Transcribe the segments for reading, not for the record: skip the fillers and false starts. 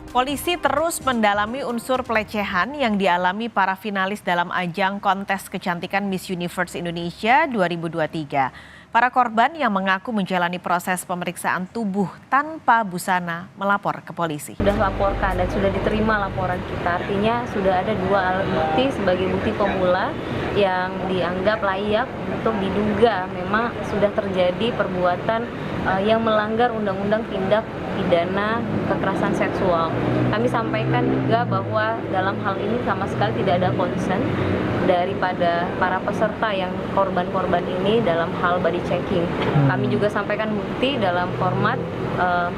Polisi terus mendalami unsur pelecehan yang dialami para finalis dalam ajang kontes kecantikan Miss Universe Indonesia 2023. Para korban yang mengaku menjalani proses pemeriksaan tubuh tanpa busana melapor ke polisi. Sudah laporkan dan sudah diterima laporan kita, artinya sudah ada 2 alat bukti sebagai bukti pemula yang dianggap layak untuk diduga memang sudah terjadi perbuatan yang melanggar undang-undang tindak pidana kekerasan seksual. Kami sampaikan juga bahwa dalam hal ini sama sekali tidak ada concern daripada para peserta yang korban-korban ini dalam hal body checking. Kami juga sampaikan bukti dalam format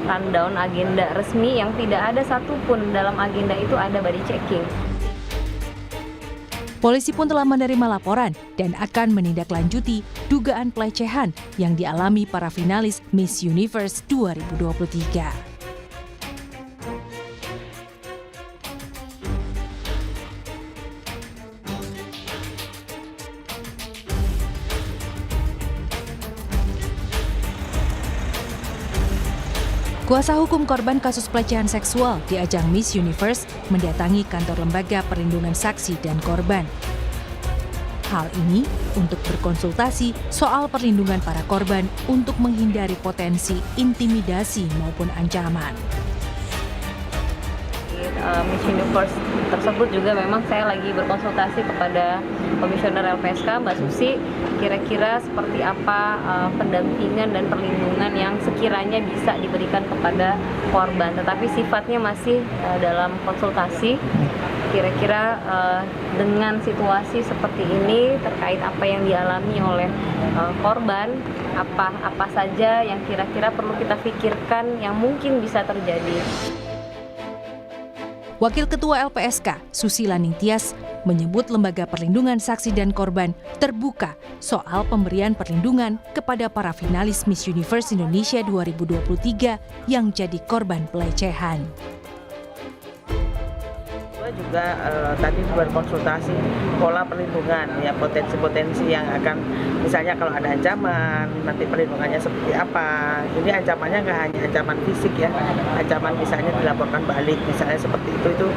rundown agenda resmi yang tidak ada satupun dalam agenda itu ada body checking. Polisi pun telah menerima laporan dan akan menindaklanjuti dugaan pelecehan yang dialami para finalis Miss Universe 2023. Kuasa hukum korban kasus pelecehan seksual di ajang Miss Universe mendatangi kantor lembaga perlindungan saksi dan korban. Hal ini untuk berkonsultasi soal perlindungan para korban untuk menghindari potensi intimidasi maupun ancaman. Miss Universe tersebut juga memang saya lagi berkonsultasi kepada Komisioner LPSK Mbak Susi, kira-kira seperti apa pendampingan dan perlindungan yang sekiranya bisa diberikan kepada korban, tetapi sifatnya masih dalam konsultasi. Kira-kira dengan situasi seperti ini terkait apa yang dialami oleh korban, apa saja yang kira-kira perlu kita pikirkan yang mungkin bisa terjadi. Wakil Ketua LPSK, Susila Ningtyas, menyebut Lembaga Perlindungan Saksi dan Korban terbuka soal pemberian perlindungan kepada para finalis Miss Universe Indonesia 2023 yang jadi korban pelecehan. Juga tadi berkonsultasi pola perlindungan, ya potensi-potensi yang akan, misalnya kalau ada ancaman nanti perlindungannya seperti apa. Ini ancamannya nggak hanya ancaman fisik ya, ancaman misalnya dilaporkan balik misalnya seperti itu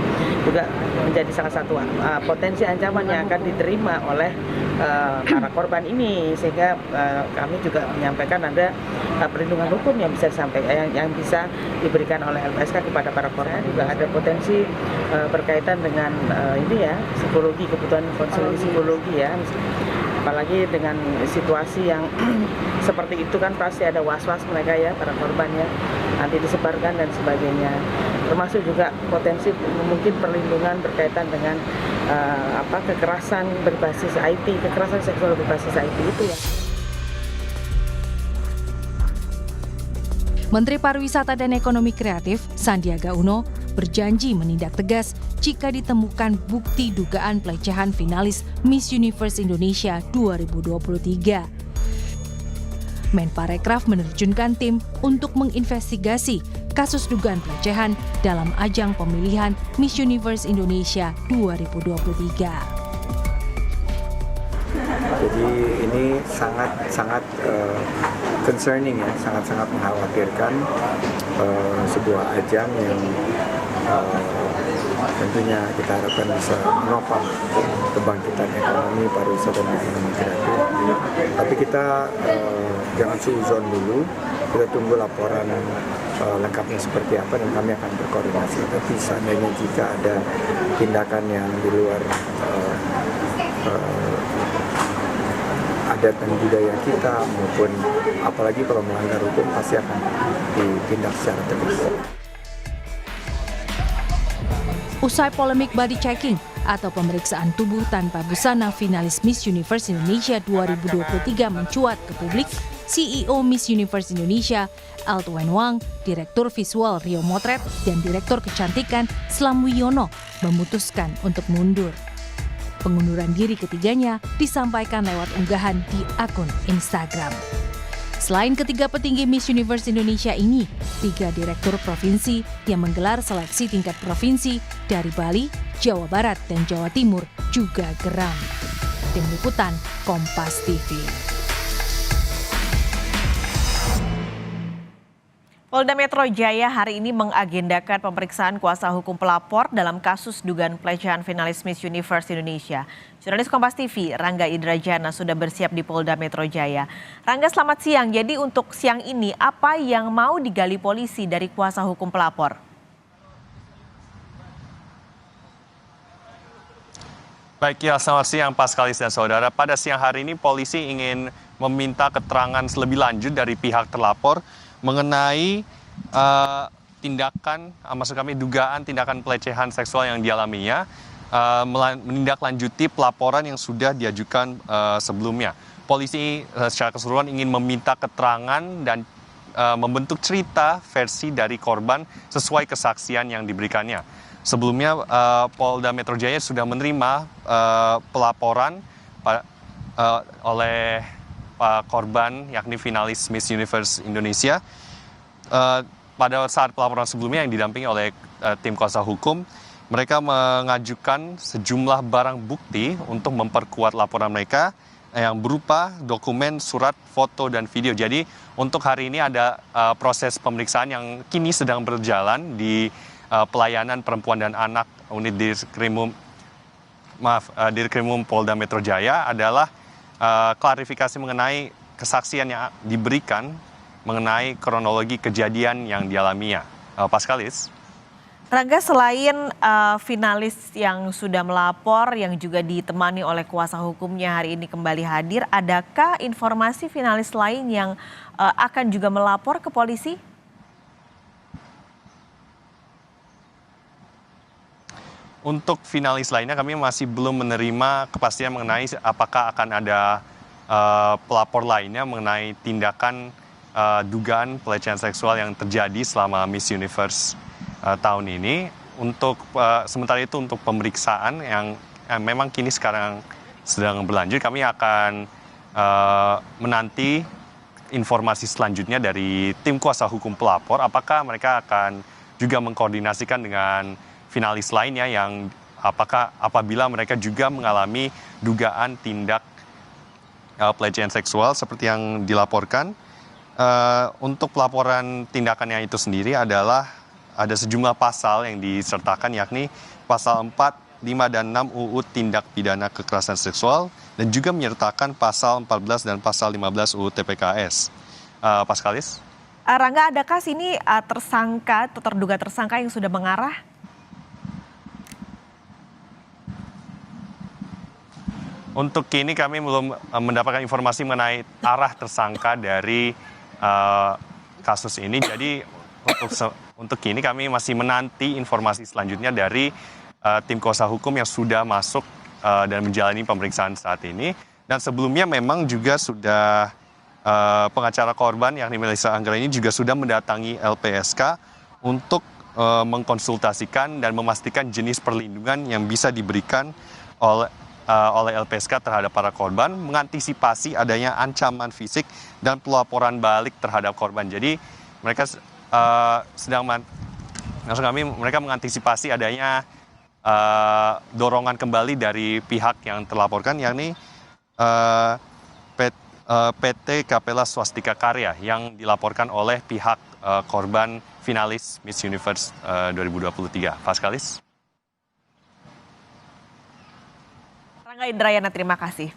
juga menjadi salah satu potensi ancaman yang akan diterima oleh para korban ini, sehingga kami juga menyampaikan ada perlindungan hukum yang bisa disampaikan, yang bisa diberikan oleh LPSK kepada para korban. Juga ada potensi berkaitan dengan ini ya, psikologi, kebutuhan konseling psikologi ya, apalagi dengan situasi yang seperti itu kan pasti ada was-was mereka ya, para korban ya, nanti disebarkan dan sebagainya. Termasuk juga potensi mungkin perlindungan berkaitan dengan kekerasan berbasis IT, kekerasan seksual berbasis IT itu ya. Menteri Pariwisata dan Ekonomi Kreatif Sandiaga Uno berjanji menindak tegas jika ditemukan bukti dugaan pelecehan finalis Miss Universe Indonesia 2023. Menparekraf menerjunkan tim untuk menginvestigasi kasus dugaan pelecehan dalam ajang pemilihan Miss Universe Indonesia 2023. Jadi ini sangat concerning ya, sangat mengkhawatirkan sebuah ajang yang tentunya kita harapkan bisa menopang kebangkitan ekonomi, pariwisata dan ekonomi kreatif. Tapi kita jangan suuzon dulu, kita tunggu laporan lengkapnya seperti apa dan kami akan berkoordinasi. Tapi seandainya jika ada tindakan yang di luar adat dan budaya kita maupun apalagi kalau melanggar hukum pasti akan ditindak secara tegas. Usai polemik body checking atau pemeriksaan tubuh tanpa busana finalis Miss Universe Indonesia 2023 mencuat ke publik, CEO Miss Universe Indonesia, Altwen Wang, Direktur Visual Rio Motret, dan Direktur Kecantikan Slam Wiono memutuskan untuk mundur. Pengunduran diri ketiganya disampaikan lewat unggahan di akun Instagram. Selain ketiga petinggi Miss Universe Indonesia ini, 3 direktur provinsi yang menggelar seleksi tingkat provinsi dari Bali, Jawa Barat, dan Jawa Timur juga geram. Tim Liputan Kompas TV. Polda Metro Jaya hari ini mengagendakan pemeriksaan kuasa hukum pelapor dalam kasus dugaan pelecehan finalis Miss Universe Indonesia. Jurnalis Kompas TV, Rangga Indrajana sudah bersiap di Polda Metro Jaya. Rangga, selamat siang. Jadi untuk siang ini, apa yang mau digali polisi dari kuasa hukum pelapor? Baik ya, selamat siang Paskalis dan saudara. Pada siang hari ini polisi ingin meminta keterangan lebih lanjut dari pihak terlapor mengenai dugaan tindakan pelecehan seksual yang dialaminya, menindaklanjuti pelaporan yang sudah diajukan sebelumnya. Polisi secara keseluruhan ingin meminta keterangan dan membentuk cerita versi dari korban sesuai kesaksian yang diberikannya. Sebelumnya Polda Metro Jaya sudah menerima pelaporan oleh korban yakni finalis Miss Universe Indonesia. Pada saat pelaporan sebelumnya yang didampingi oleh tim kuasa hukum, mereka mengajukan sejumlah barang bukti untuk memperkuat laporan mereka yang berupa dokumen, surat, foto, dan video. Jadi untuk hari ini ada proses pemeriksaan yang kini sedang berjalan di pelayanan perempuan dan anak unit Dirkrimum Polda Metro Jaya adalah klarifikasi mengenai kesaksian yang diberikan mengenai kronologi kejadian yang dialaminya. Paskalis. Rangga, selain finalis yang sudah melapor yang juga ditemani oleh kuasa hukumnya hari ini kembali hadir, adakah informasi finalis lain yang akan juga melapor ke polisi? Untuk finalis lainnya kami masih belum menerima kepastian mengenai apakah akan ada pelapor lainnya mengenai tindakan dugaan pelecehan seksual yang terjadi selama Miss Universe tahun ini. Untuk sementara itu untuk pemeriksaan yang memang kini sekarang sedang berlanjut, kami akan menanti informasi selanjutnya dari tim kuasa hukum pelapor, apakah mereka akan juga mengkoordinasikan dengan finalis lainnya yang apabila mereka juga mengalami dugaan tindak pelecehan seksual seperti yang dilaporkan. Untuk pelaporan tindakannya itu sendiri adalah ada sejumlah pasal yang disertakan, yakni pasal 4, 5, dan 6 UU Tindak Pidana Kekerasan Seksual dan juga menyertakan pasal 14 dan pasal 15 UU TPKS. Paskalis? Rangga, adakah sini tersangka atau terduga tersangka yang sudah mengarah? Untuk kini kami belum mendapatkan informasi mengenai arah tersangka dari kasus ini. Jadi untuk kini kami masih menanti informasi selanjutnya dari tim kuasa hukum yang sudah masuk dan menjalani pemeriksaan saat ini. Dan sebelumnya memang juga sudah pengacara korban yakni Melissa Anggara ini juga sudah mendatangi LPSK untuk mengkonsultasikan dan memastikan jenis perlindungan yang bisa diberikan oleh LPSK terhadap para korban, mengantisipasi adanya ancaman fisik dan pelaporan balik terhadap korban. Jadi mereka mereka mengantisipasi adanya dorongan kembali dari pihak yang terlaporkan, yakni PT Kapela Swastika Karya yang dilaporkan oleh pihak korban finalis Miss Universe 2023. Paskalis. Rangga Indrayana, terima kasih.